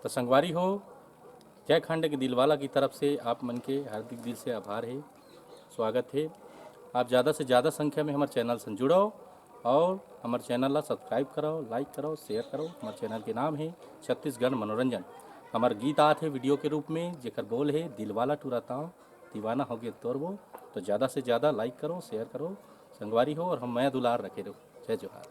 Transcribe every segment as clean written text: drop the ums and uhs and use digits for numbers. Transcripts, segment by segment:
तो संगवारी हो, जय खंड के दिलवाला की तरफ से आप मन के हार्दिक दिल से आभार है, स्वागत है। आप ज़्यादा से ज़्यादा संख्या में हमारे चैनल से जुड़ो और हमारे चैनल ला सब्सक्राइब करो, लाइक करो, शेयर करो। हमारे चैनल के नाम है छत्तीसगढ़ मनोरंजन। हमारे गीत आते हैं वीडियो के रूप में, जेकर बोल है दिलवाला टूराता दीवाना हो गए तोरबो। तो ज़्यादा से ज़्यादा लाइक करो, शेयर करो, संगवारी हो, और हम मैं दुलार रखे रहो। जय जोहार।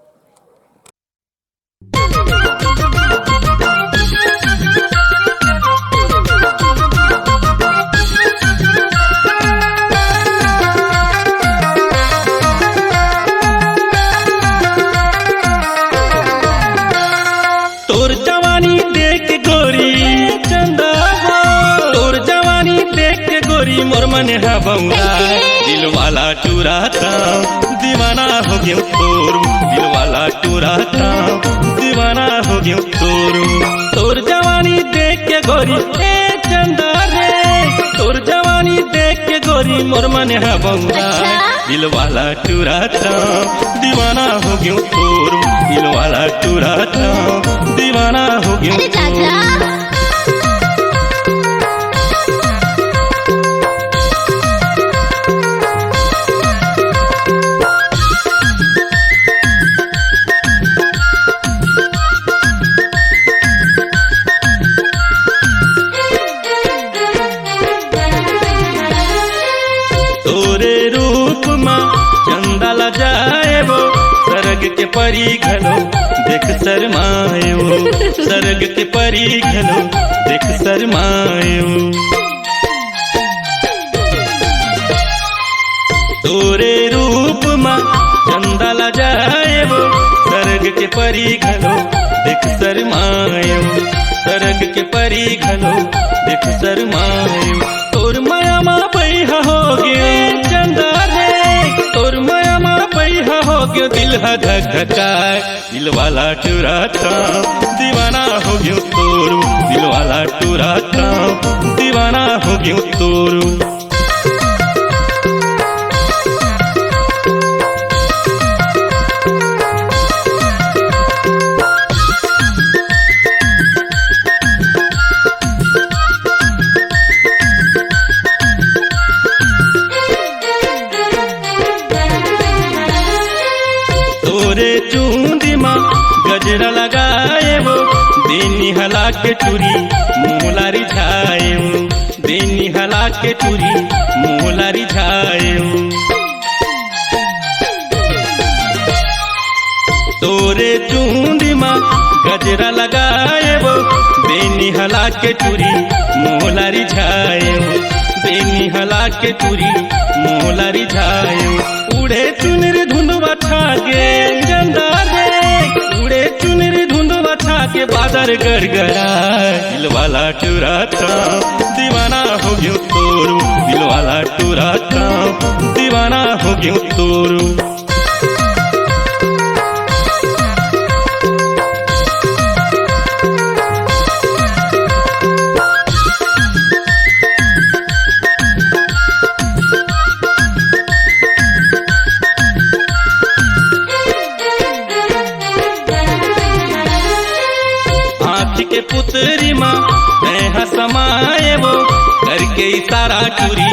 तोर जवानी देख गोरी चंदा हो, तोर जवानी देख गोरी मोर मन है बउरा। दिल वाला टूराता दीवाना हो गयो तोरू, दिल वाला टूराता दीवाना हो गयो तोरू। तोर जवानी देख के गोरी ए चंदा रे, तोर जवानी देख के गोरी मोर मन है बउरा। दिल वाला टूराता दीवाना हो गयो तोरू, दिल वाला टूराता दीवाना हो गयो तोरू। तोरे रूप में चंदा ला जाए वो, सरग के परी घलो देख शरमायो, सरग के परी घलो देख शरमायो। तोरे रूप में चंदा ला जाए वो, सरग के परी घलो देख शरमायो, सरग के परी घलो देख शरमायो। तोर माया माँ पैहा हो गे चंदा रे, तोर माया माँ पैहा हो गयो दिल धक धकाए। दिल वाला टूराता दीवाना हो गयो तोरू, दिल वाला टूराता दीवाना हो गयो तोरू। तोरे चूंदी माँ गजरा लगाए वो, बेनी हला के टूरी मुलारी छाए वो, बेनी हला के टूरी मुलारी छाए वो। तोरे चूंदी माँ गजरा लगाए वो, बेनी हला के टूरी मुलारी छाए वो, बेनी हला के टूरी मुलारी छाए वो। उड़े चुनरी धुंधवा छागे चंदा रे, उड़े चुनरी धुंधवा छागे बादर गड़गड़ा। दिल वाला टूराता दीवाना हो गयो तोरू, दिल वाला टूराता दीवाना हो गयो तोरू। के पुतरी माँ मैं समाए वो, करके इशारा टूरी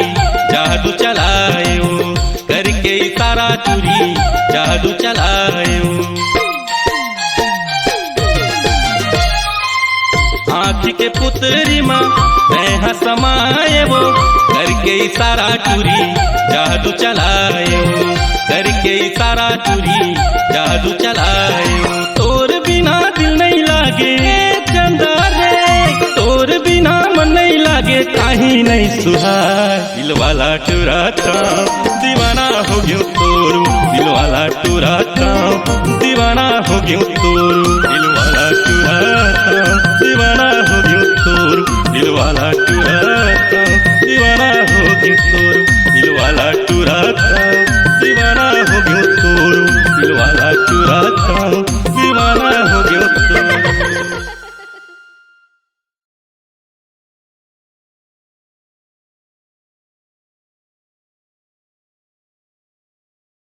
जादू चलाए वो, करके इशारा टूरी जादू चलाए वो। आँख के पुतरी माँ मैं समाए वो, करके इशारा टूरी जादू चलाए वो, करके इशारा टूरी जादू चलाए वो। तोर बिना दिल नहीं लागे चंदा रे, तोर बिना मन नहीं लागे कहीं नहीं सुहाए। दिल वाला टूराता दीवाना हो गयो तोरू, दिल वाला टूराता दीवाना हो गयो तोरू, दिल वाला टूराता दीवाना हो गयो तोरू, दिल वाला टूराता दीवाना हो गयो तोरू, दिल वाला